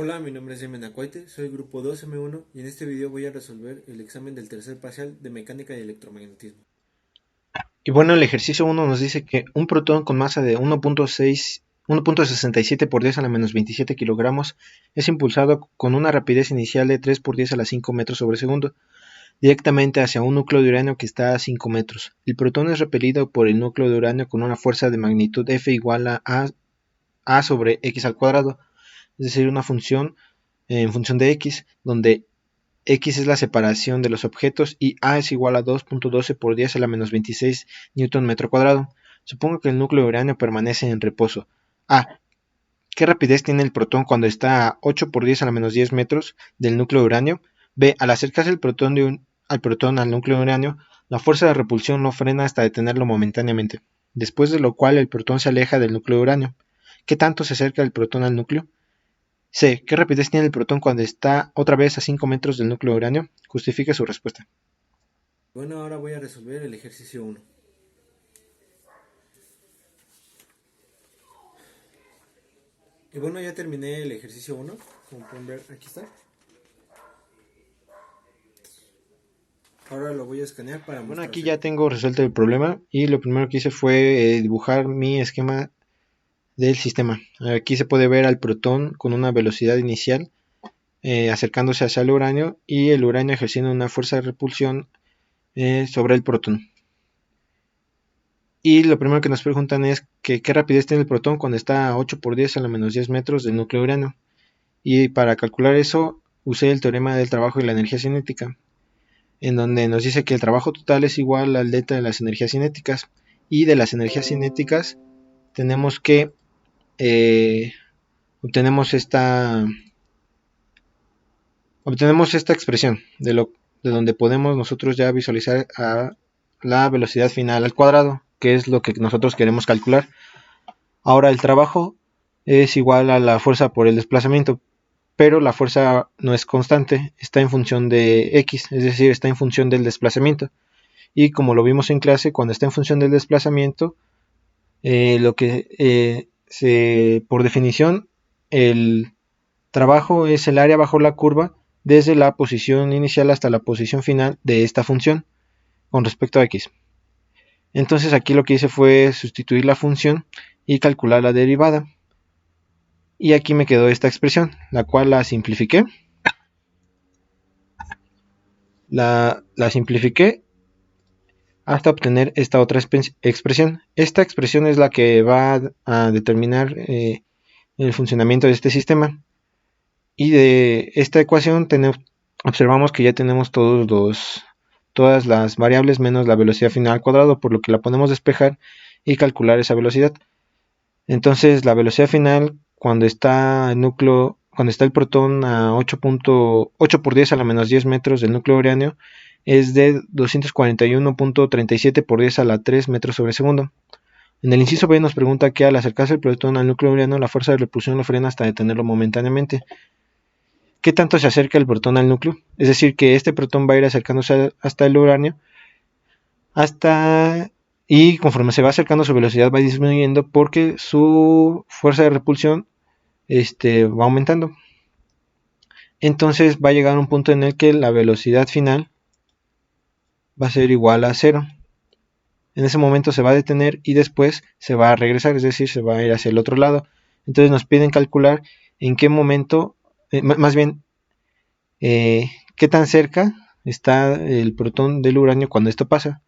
Hola, mi nombre es Yemen Acuaite, soy grupo 2M1 y en este video voy a resolver el examen del tercer parcial de mecánica y electromagnetismo. Y bueno, el ejercicio 1 nos dice que un protón con masa de 1.67 por 10 a la menos 27 kilogramos es impulsado con una rapidez inicial de 3 por 10 a la 5 metros sobre segundo directamente hacia un núcleo de uranio que está a 5 metros. El protón es repelido por el núcleo de uranio con una fuerza de magnitud F igual a sobre x al cuadrado, es decir, una función en función de x, donde x es la separación de los objetos y a es igual a 2.12 por 10 a la menos 26 newton metro cuadrado. Supongo que el núcleo de uranio permanece en reposo. A. ¿Qué rapidez tiene el protón cuando está a 8 por 10 a la menos 10 metros del núcleo de uranio? B. Al acercarse el protón al núcleo de uranio, la fuerza de repulsión lo frena hasta detenerlo momentáneamente, después de lo cual el protón se aleja del núcleo de uranio. ¿Qué tanto se acerca el protón al núcleo? C. ¿Qué rapidez tiene el protón cuando está otra vez a 5 metros del núcleo de uranio? Justifique su respuesta. Bueno, ahora voy a resolver el ejercicio 1. Y bueno, ya terminé el ejercicio 1, como pueden ver, aquí está. Ahora lo voy a escanear para Bueno, aquí ya mostrárselo. tengo resuelto el problema y lo primero que hice fue dibujar mi esquema del sistema. Aquí se puede ver al protón con una velocidad inicial acercándose hacia el uranio y el uranio ejerciendo una fuerza de repulsión sobre el protón. Y lo primero que nos preguntan es que qué rapidez tiene el protón cuando está a 8 por 10 a la menos 10 metros del núcleo de uranio. Y para calcular eso usé el teorema del trabajo y la energía cinética, en donde nos dice que el trabajo total es igual al delta de las energías cinéticas. Y de las energías cinéticas tenemos que eh, obtenemos esta obtenemos esta expresión de donde podemos nosotros ya visualizar a la velocidad final al cuadrado, que es lo que nosotros queremos calcular. Ahora el trabajo es igual a la fuerza por el desplazamiento, pero la fuerza no es constante, está en función de x, es decir, está en función del desplazamiento. Y como lo vimos en clase, cuando está en función del desplazamiento, por definición, el trabajo es el área bajo la curva desde la posición inicial hasta la posición final de esta función con respecto a x. Entonces aquí lo que hice fue sustituir la función y calcular la derivada. Y aquí me quedó esta expresión, la cual la simplifiqué. La simplifiqué hasta obtener esta otra expresión. Esta expresión es la que va a determinar el funcionamiento de este sistema. Y de esta ecuación observamos que ya tenemos todas las variables menos la velocidad final al cuadrado, por lo que la podemos despejar y calcular esa velocidad. Entonces la velocidad final cuando está el protón a 8 por 10 a la menos 10 metros del núcleo uranio es de 241.37 por 10 a la 3 metros sobre segundo. En el inciso B nos pregunta que al acercarse el protón al núcleo uranio la fuerza de repulsión lo frena hasta detenerlo momentáneamente. ¿Qué tanto se acerca el protón al núcleo? Es decir, que este protón va a ir acercándose hasta el uranio hasta y conforme se va acercando su velocidad va disminuyendo porque su fuerza de repulsión va aumentando. Entonces va a llegar a un punto en el que la velocidad final va a ser igual a cero. En ese momento se va a detener y después se va a regresar, es decir, se va a ir hacia el otro lado. Entonces nos piden calcular en qué momento, más bien, qué tan cerca está el protón del uranio cuando esto pasa.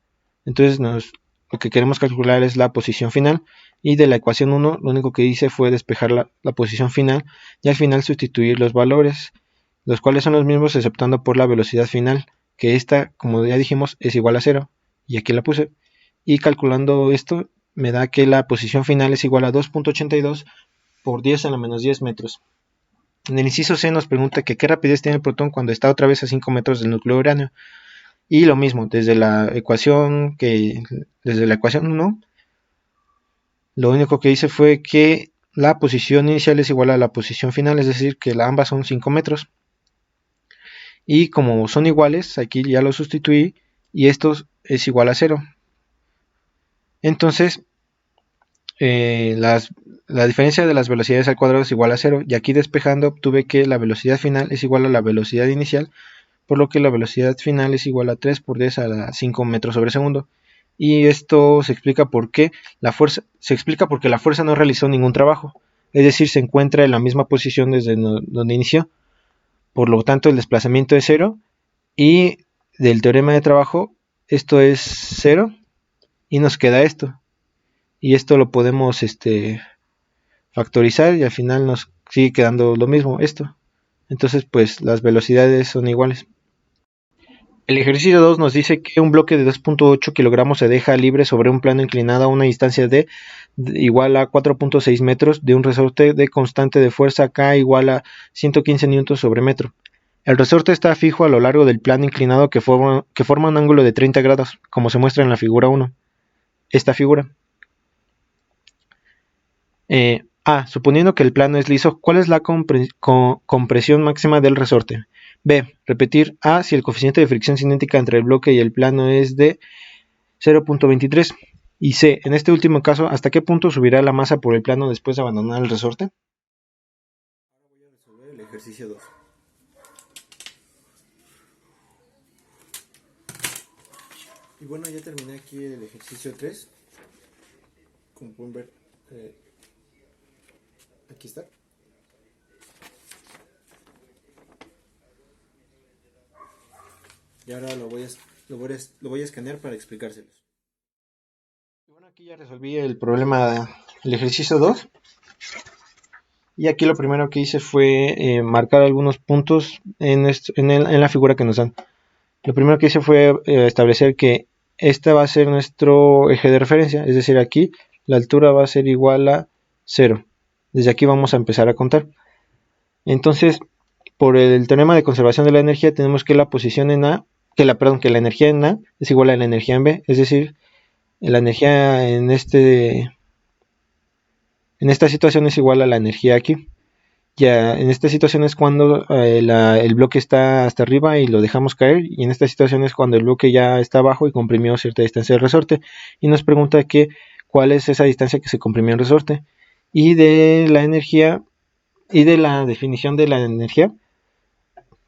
Entonces lo que queremos calcular es la posición final y de la ecuación 1 lo único que hice fue despejar la posición final y al final sustituir los valores, los cuales son los mismos exceptando por la velocidad final, que esta, como ya dijimos, es igual a cero. Y aquí la puse. Y calculando esto me da que la posición final es igual a 2.82 por 10 a la menos 10 metros. En el inciso C nos pregunta que qué rapidez tiene el protón cuando está otra vez a 5 metros del núcleo de uranio. Y lo mismo, desde la ecuación 1, lo único que hice fue que la posición inicial es igual a la posición final, es decir, que ambas son 5 metros. Y como son iguales, aquí ya lo sustituí y esto es igual a 0. Entonces, la diferencia de las velocidades al cuadrado es igual a 0, y aquí despejando obtuve que la velocidad final es igual a la velocidad inicial, por lo que la velocidad final es igual a 3 por 10 a la 5 metros sobre segundo. Y esto se explica porque la fuerza no realizó ningún trabajo, es decir, se encuentra en la misma posición desde donde inició. Por lo tanto, el desplazamiento es 0, y del teorema de trabajo esto es 0 y nos queda esto. Y esto lo podemos factorizar y al final nos sigue quedando lo mismo, esto. Entonces, pues las velocidades son iguales. El ejercicio 2 nos dice que un bloque de 2.8 kilogramos se deja libre sobre un plano inclinado a una distancia de igual a 4.6 metros de un resorte de constante de fuerza K igual a 115 newtons sobre metro. El resorte está fijo a lo largo del plano inclinado que forma un ángulo de 30 grados, como se muestra en la figura 1. Esta figura. Suponiendo que el plano es liso, ¿cuál es la compresión máxima del resorte? B. Repetir. A. Si el coeficiente de fricción cinética entre el bloque y el plano es de 0.23. Y C. En este último caso, ¿hasta qué punto subirá la masa por el plano después de abandonar el resorte? Ahora voy a resolver el ejercicio 2. Y bueno, ya terminé aquí el ejercicio 3. Como pueden ver, aquí está. Y ahora lo voy a escanear para explicárselos. Y bueno, aquí ya resolví el problema del ejercicio 2. Y aquí lo primero que hice fue marcar algunos puntos en la figura que nos dan. Lo primero que hice fue establecer que este va a ser nuestro eje de referencia, es decir, aquí la altura va a ser igual a 0. Desde aquí vamos a empezar a contar. Entonces, por el teorema de conservación de la energía, tenemos que la energía en A es igual a la energía en B, es decir, la energía en esta situación es igual a la energía aquí. Ya en esta situación es cuando el bloque está hasta arriba y lo dejamos caer, y en esta situación es cuando el bloque ya está abajo y comprimió cierta distancia del resorte, y nos pregunta cuál es esa distancia que se comprimió el resorte. Y de la energía y de la definición de la energía,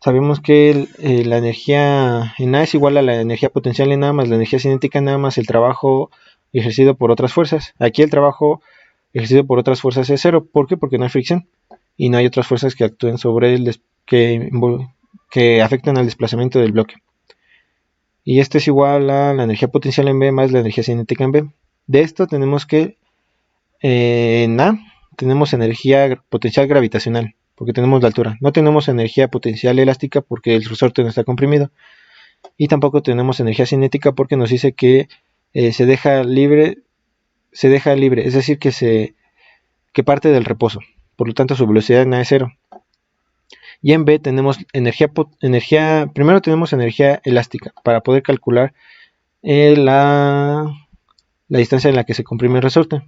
sabemos que la energía en A es igual a la energía potencial en A más la energía cinética en A más el trabajo ejercido por otras fuerzas. Aquí el trabajo ejercido por otras fuerzas es 0. ¿Por qué? Porque no hay fricción y no hay otras fuerzas que actúen sobre que afecten al desplazamiento del bloque. Y esto es igual a la energía potencial en B más la energía cinética en B. De esto tenemos que en A tenemos energía potencial gravitacional, porque tenemos la altura. No tenemos energía potencial elástica porque el resorte no está comprimido. Y tampoco tenemos energía cinética porque nos dice que se deja libre, es decir, que parte del reposo. Por lo tanto, su velocidad en A es 0. Y en B tenemos primero tenemos energía elástica para poder calcular la distancia en la que se comprime el resorte.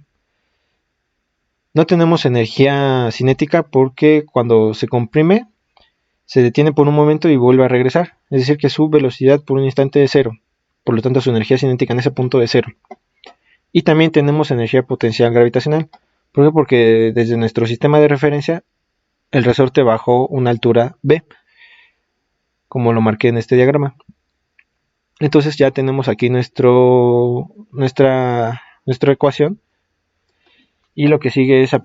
No tenemos energía cinética porque cuando se comprime se detiene por un momento y vuelve a regresar. Es decir, que su velocidad por un instante es 0. Por lo tanto, su energía cinética en ese punto es 0. Y también tenemos energía potencial gravitacional. ¿Por qué? Porque desde nuestro sistema de referencia el resorte bajó una altura b, como lo marqué en este diagrama. Entonces ya tenemos aquí nuestra ecuación, y lo que sigue es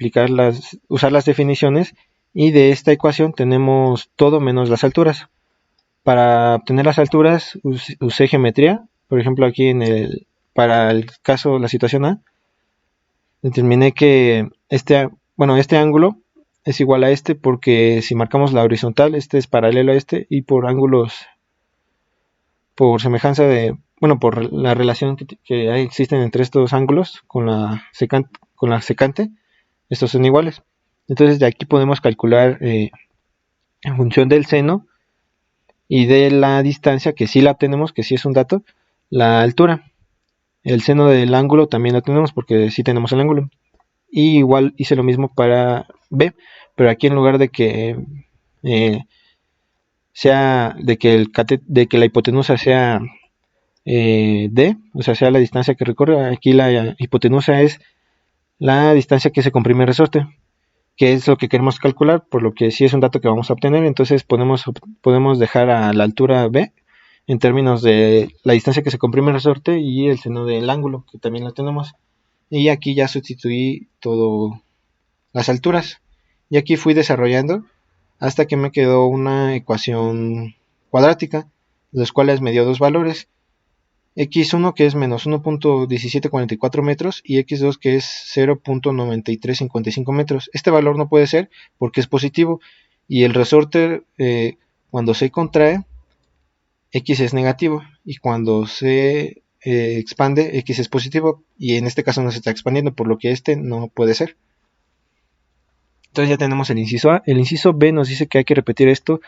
usar las definiciones, y de esta ecuación tenemos todo menos las alturas. Para obtener las alturas usé geometría. Por ejemplo, aquí para el caso, la situación A, determiné que este ángulo es igual a este, porque si marcamos la horizontal, este es paralelo a este, y por semejanza por la relación que existen entre estos ángulos con la secante, estos son iguales. Entonces de aquí podemos calcular en función del seno y de la distancia, que sí la tenemos, que sí es un dato, la altura. El seno del ángulo también lo tenemos porque sí tenemos el ángulo. Y igual hice lo mismo para B, pero aquí en lugar de que de que la hipotenusa sea D, o sea la distancia que recorre, aquí la hipotenusa es la distancia que se comprime el resorte, que es lo que queremos calcular, por lo que sí es un dato que vamos a obtener. Entonces podemos dejar a la altura b en términos de la distancia que se comprime el resorte y el seno del ángulo, que también lo tenemos. Y aquí ya sustituí todo las alturas. Y aquí fui desarrollando hasta que me quedó una ecuación cuadrática, los cuales me dio dos valores. X1 que es menos 1.1744 metros y X2 que es 0.9355 metros. Este valor no puede ser porque es positivo y el resorte cuando se contrae X es negativo y cuando se expande X es positivo y en este caso no se está expandiendo, por lo que este no puede ser. Entonces ya tenemos el inciso A. El inciso B nos dice que hay que repetir esto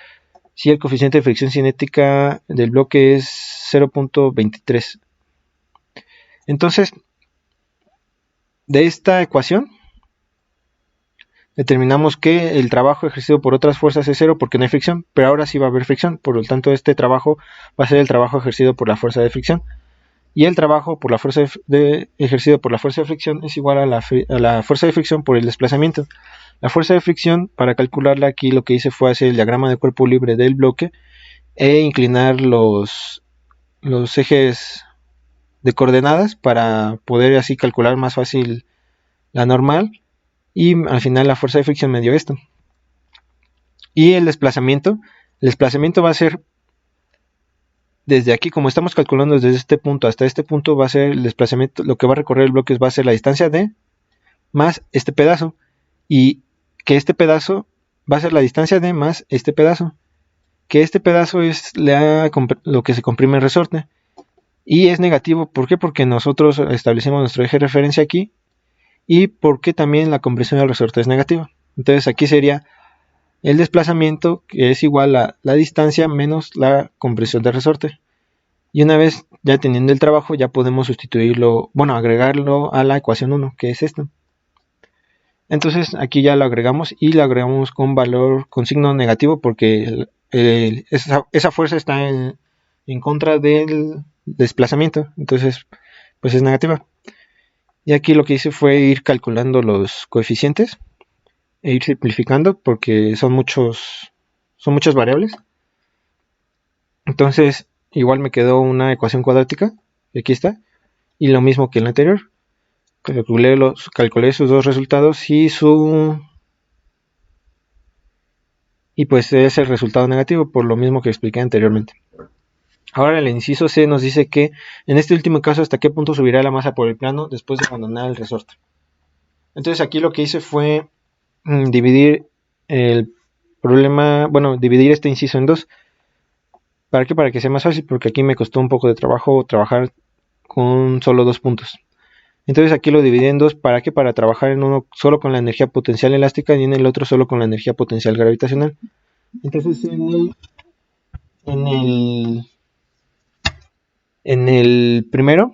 si el coeficiente de fricción cinética del bloque es 0.23. Entonces, de esta ecuación determinamos que el trabajo ejercido por otras fuerzas es cero porque no hay fricción, pero ahora sí va a haber fricción, por lo tanto este trabajo va a ser el trabajo ejercido por la fuerza de fricción. Y el trabajo por la fuerza ejercido por la fuerza de fricción es igual a la fuerza de fricción por el desplazamiento. La fuerza de fricción, para calcularla aquí lo que hice fue hacer el diagrama de cuerpo libre del bloque e inclinar los ejes de coordenadas para poder así calcular más fácil la normal, y al final la fuerza de fricción me dio esto. Y el desplazamiento va a ser desde aquí, como estamos calculando desde este punto hasta este punto, va a ser el desplazamiento, lo que va a recorrer el bloque va a ser la distancia d más este pedazo, y que este pedazo va a ser la distancia d más este pedazo, que este pedazo es lo que se comprime el resorte, y es negativo. ¿Por qué? Porque nosotros establecemos nuestro eje de referencia aquí, y porque también la compresión del resorte es negativa. Entonces aquí sería el desplazamiento, que es igual a la distancia menos la compresión del resorte. Y una vez ya teniendo el trabajo, ya podemos sustituirlo, bueno, agregarlo a la ecuación 1, que es esta. Entonces aquí ya lo agregamos y lo agregamos con valor, con signo negativo, porque esa fuerza está en contra del desplazamiento, entonces pues es negativa. Y aquí lo que hice fue ir calculando los coeficientes e ir simplificando porque son muchas variables. Entonces igual me quedó una ecuación cuadrática, y aquí está, y lo mismo que en la anterior. Calculé sus dos resultados y pues es el resultado negativo, por lo mismo que expliqué anteriormente. Ahora el inciso C nos dice que en este último caso hasta qué punto subirá la masa por el plano después de abandonar el resorte. Entonces aquí lo que hice fue dividir el problema, bueno, dividir este inciso en dos. ¿Para qué? Para que sea más fácil, porque aquí me costó un poco de trabajo trabajar con solo dos puntos. Entonces aquí lo dividí en dos. ¿Para qué? Para trabajar en uno solo con la energía potencial elástica y en el otro solo con la energía potencial gravitacional. Entonces en el primero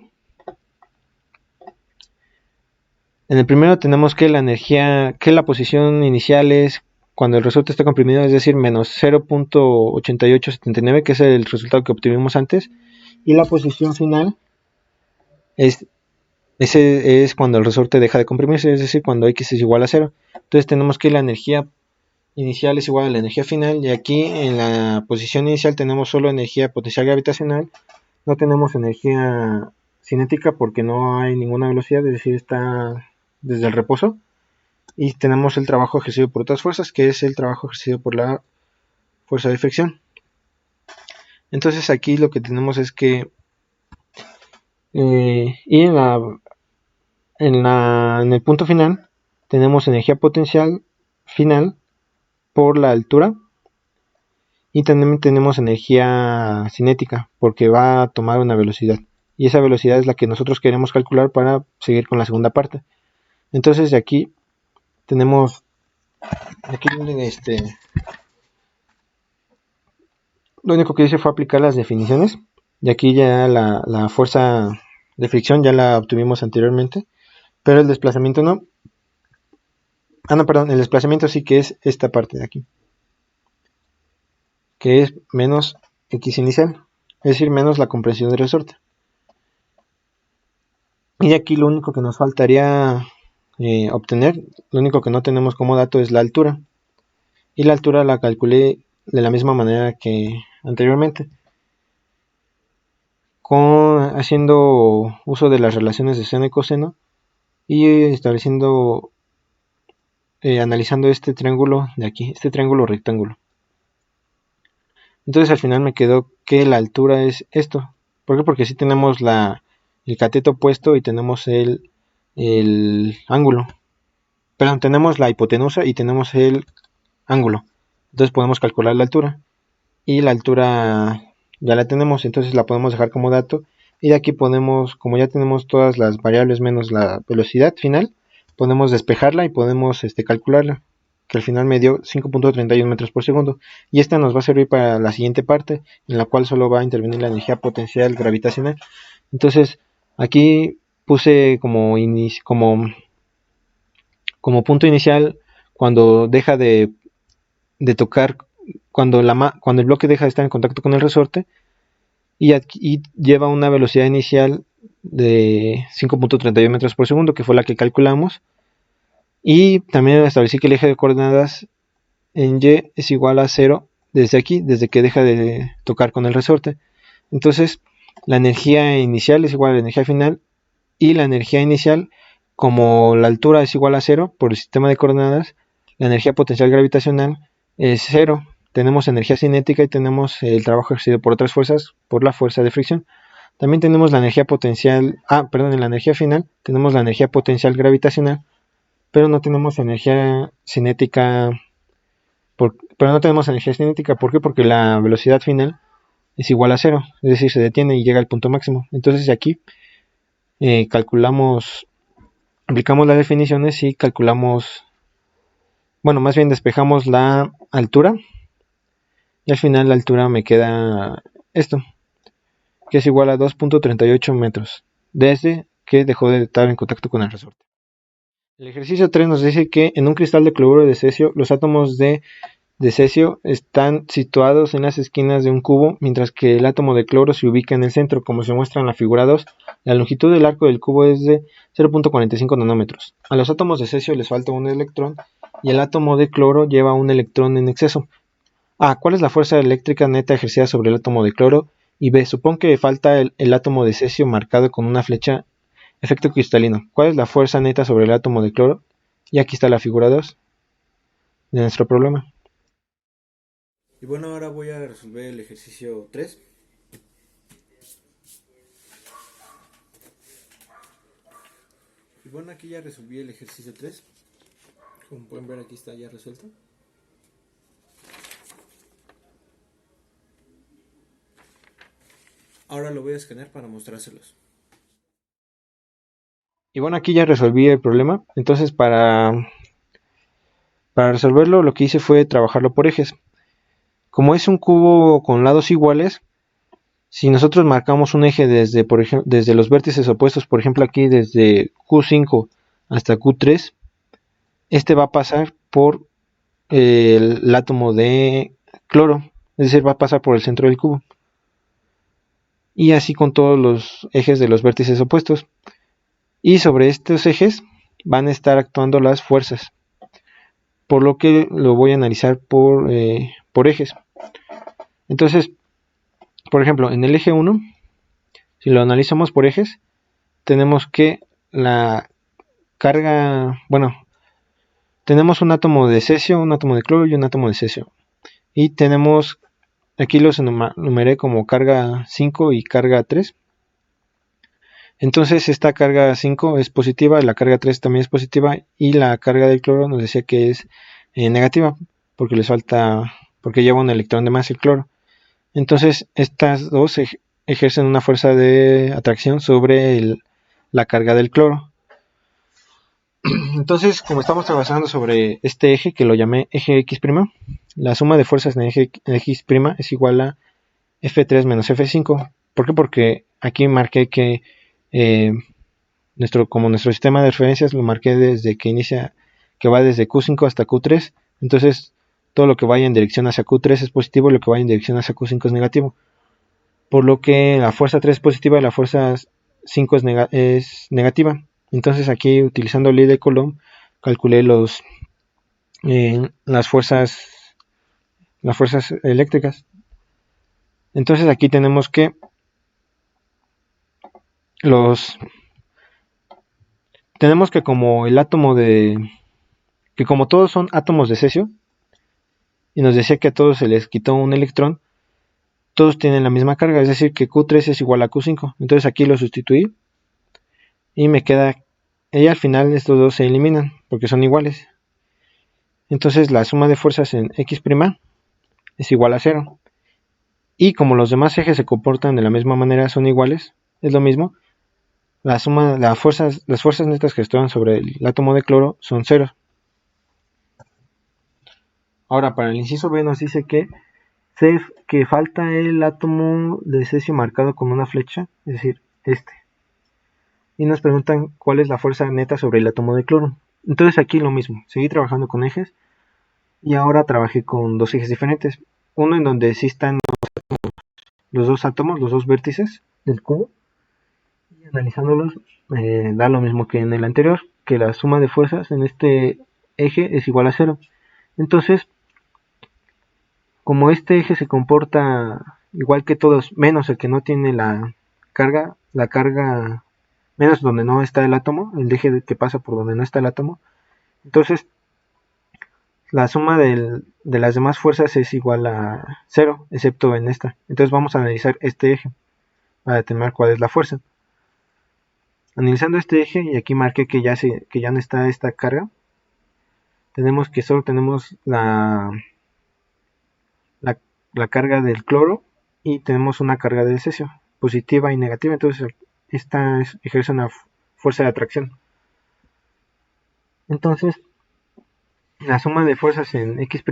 tenemos que la posición inicial es cuando el resorte está comprimido, es decir, menos 0.8879, que es el resultado que obtuvimos antes, y la posición final ese es cuando el resorte deja de comprimirse, es decir, cuando X es igual a 0. Entonces tenemos que la energía inicial es igual a la energía final, y aquí en la posición inicial tenemos solo energía potencial gravitacional, no tenemos energía cinética porque no hay ninguna velocidad, es decir, está desde el reposo, y tenemos el trabajo ejercido por otras fuerzas, que es el trabajo ejercido por la fuerza de fricción. Entonces aquí lo que tenemos es que y en el punto final tenemos energía potencial final por la altura, y también tenemos energía cinética porque va a tomar una velocidad, y esa velocidad es la que nosotros queremos calcular para seguir con la segunda parte. Entonces de aquí tenemos lo único que hice fue aplicar las definiciones, y aquí ya la fuerza de fricción ya la obtuvimos anteriormente, pero el desplazamiento no. No, perdón, el desplazamiento sí, que es esta parte de aquí, que es menos X inicial, es decir, menos la compresión del resorte. Y aquí lo único que nos faltaría obtener. Lo único que no tenemos como dato es la altura. Y la altura la calculé de la misma manera que anteriormente, haciendo uso de las relaciones de seno y coseno y estableciendo, analizando este triángulo de aquí, este triángulo rectángulo. Entonces al final me quedó que la altura es esto. ¿Por qué? Porque si tenemos el cateto opuesto y tenemos el ángulo. Perdón, tenemos la hipotenusa y tenemos el ángulo. Entonces podemos calcular la altura. Y la altura ya la tenemos, entonces la podemos dejar como dato. Y de aquí podemos, como ya tenemos todas las variables menos la velocidad final, podemos despejarla y podemos calcularla, que al final me dio 5.31 metros por segundo. Y esta nos va a servir para la siguiente parte, en la cual solo va a intervenir la energía potencial gravitacional. Entonces aquí puse como punto inicial cuando deja de tocar, cuando el bloque deja de estar en contacto con el resorte y lleva una velocidad inicial de 5.31 metros por segundo, que fue la que calculamos. Y también establecí que el eje de coordenadas en Y es igual a 0 desde aquí, desde que deja de tocar con el resorte. Entonces la energía inicial es igual a la energía final, y la energía inicial, como la altura es igual a 0 por el sistema de coordenadas, la energía potencial gravitacional es 0. Tenemos energía cinética y tenemos el trabajo ejercido por otras fuerzas, por la fuerza de fricción. También tenemos la energía potencial, en la energía final tenemos la energía potencial gravitacional, pero no tenemos energía cinética. ¿Por qué? Porque la velocidad final es igual a 0, es decir, se detiene y llega al punto máximo. Entonces aquí aplicamos las definiciones y más bien despejamos la altura, y al final la altura me queda esto, que es igual a 2.38 metros, desde que dejó de estar en contacto con el resorte. El ejercicio 3 nos dice que en un cristal de cloruro de cesio, los átomos de cesio están situados en las esquinas de un cubo, mientras que el átomo de cloro se ubica en el centro, como se muestra en la figura 2. La longitud del arco del cubo es de 0.45 nanómetros. A los átomos de cesio les falta un electrón y el átomo de cloro lleva un electrón en exceso. A. ¿Cuál es la fuerza eléctrica neta ejercida sobre el átomo de cloro? Y B. Supón que falta el átomo de cesio marcado con una flecha. Efecto cristalino. ¿Cuál es la fuerza neta sobre el átomo de cloro? Y aquí está la figura 2 de nuestro problema. Y bueno, ahora voy a resolver el ejercicio 3. Y bueno, aquí ya resolví el ejercicio 3. Como pueden ver, aquí está ya resuelto. Ahora lo voy a escanear para mostrárselos. Y bueno, aquí ya resolví el problema. Entonces para resolverlo, lo que hice fue trabajarlo por ejes. Como es un cubo con lados iguales, si nosotros marcamos un eje desde los vértices opuestos, por ejemplo aquí desde Q5 hasta Q3, este va a pasar por el átomo de cloro, es decir, va a pasar por el centro del cubo. Y así con todos los ejes de los vértices opuestos. Y sobre estos ejes van a estar actuando las fuerzas, por lo que lo voy a analizar por ejes. Entonces, por ejemplo, en el eje 1, si lo analizamos por ejes, tenemos que la carga, tenemos un átomo de cesio, un átomo de cloro y un átomo de cesio. Y tenemos, aquí los numeré como carga 5 y carga 3. Entonces esta carga 5 es positiva, la carga 3 también es positiva, y la carga del cloro nos decía que es negativa, porque porque lleva un electrón de más el cloro. Entonces estas dos ejercen una fuerza de atracción sobre la carga del cloro. Entonces, como estamos trabajando sobre este eje, que lo llamé eje X', la suma de fuerzas en eje X' es igual a F3 menos F5. ¿Por qué? Porque aquí marqué que como nuestro sistema de referencias lo marqué desde que va desde Q5 hasta Q3. Entonces todo lo que vaya en dirección hacia Q3 es positivo y lo que vaya en dirección hacia Q5 es negativo. Por lo que la fuerza 3 es positiva y la fuerza 5 es negativa. Entonces aquí, utilizando ley de Coulomb, calculé las fuerzas eléctricas. Entonces aquí tenemos que como el átomo que como todos son átomos de cesio, y nos decía que a todos se les quitó un electrón, todos tienen la misma carga, es decir que Q3 es igual a Q5. Entonces aquí lo sustituí y me queda, y al final estos dos se eliminan porque son iguales. Entonces la suma de fuerzas en X' es igual a 0. Y como los demás ejes se comportan de la misma manera, son iguales, es lo mismo, las fuerzas netas que están sobre el átomo de cloro son 0. Ahora, para el inciso B nos dice que falta el átomo de cesio marcado con una flecha, es decir, este. Y nos preguntan cuál es la fuerza neta sobre el átomo de cloro. Entonces aquí lo mismo, seguí trabajando con ejes y ahora trabajé con dos ejes diferentes. Uno en donde sí están los dos átomos, los dos vértices del cubo, y analizándolos da lo mismo que en el anterior, que la suma de fuerzas en este eje es igual a 0. Entonces, como este eje se comporta igual que todos, menos el que no tiene la carga menos donde no está el átomo, el eje que pasa por donde no está el átomo, entonces la suma de las demás fuerzas es igual a 0, excepto en esta. Entonces vamos a analizar este eje para determinar cuál es la fuerza. Analizando este eje, y aquí marqué que ya no está esta carga, tenemos que solo tenemos la carga del cloro y tenemos una carga del cesio, positiva y negativa, entonces esta ejerce una fuerza de atracción. Entonces, la suma de fuerzas en X',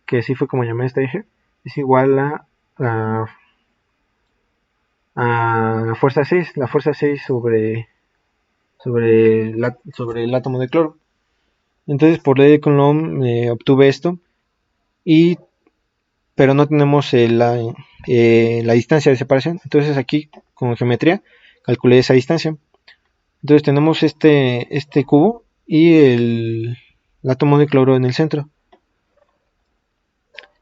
que así fue como llamé este eje, es igual a la fuerza 6, sobre el átomo de cloro. Entonces, por ley de Coulomb obtuve esto, pero no tenemos la distancia de separación. Entonces aquí, con geometría, calculé esa distancia. Entonces tenemos este cubo y el átomo de cloro en el centro.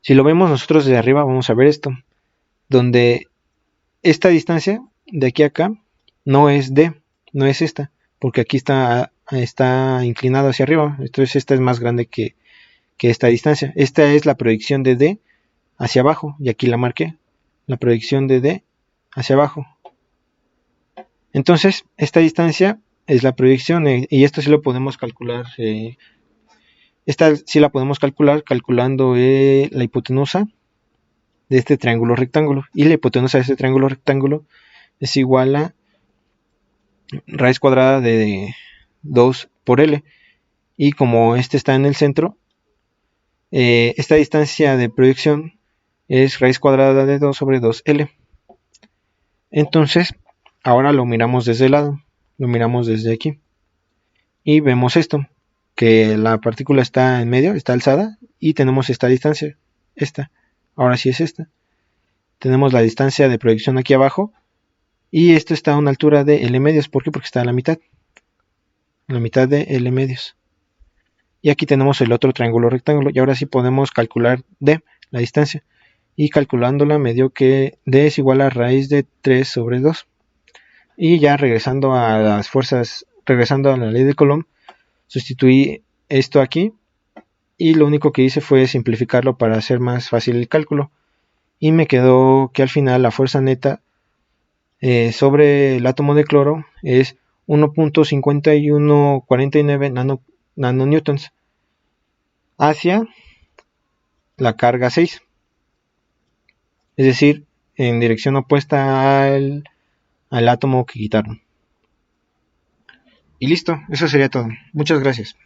Si lo vemos nosotros desde arriba, vamos a ver esto, donde esta distancia de aquí a acá no es D, no es esta, porque aquí está inclinado hacia arriba, entonces esta es más grande que esta distancia. Esta es la proyección de D hacia abajo, y aquí la marqué, la proyección de D hacia abajo. Entonces, esta distancia es la proyección, y esto sí lo podemos calcular. Esta sí la podemos calcular calculando la hipotenusa de este triángulo rectángulo. Y la hipotenusa de este triángulo rectángulo es igual a raíz cuadrada de 2 por L. Y como este está en el centro, esta distancia de proyección es raíz cuadrada de 2 sobre 2L. Entonces, ahora lo miramos desde el lado, lo miramos desde aquí. Y vemos esto, que la partícula está en medio, está alzada, y tenemos esta distancia, esta. Ahora sí es esta. Tenemos la distancia de proyección aquí abajo, y esto está a una altura de L medios. ¿Por qué? Porque está a la mitad de L medios. Y aquí tenemos el otro triángulo rectángulo, y ahora sí podemos calcular D, la distancia. Y calculándola me dio que D es igual a raíz de 3 sobre 2. Y ya regresando a las fuerzas, regresando a la ley de Coulomb, sustituí esto aquí, y lo único que hice fue simplificarlo para hacer más fácil el cálculo, y me quedó que al final la fuerza neta sobre el átomo de cloro es 1.5149 nanonewtons hacia la carga 6, es decir, en dirección opuesta al átomo que quitaron. Y listo, eso sería todo. Muchas gracias.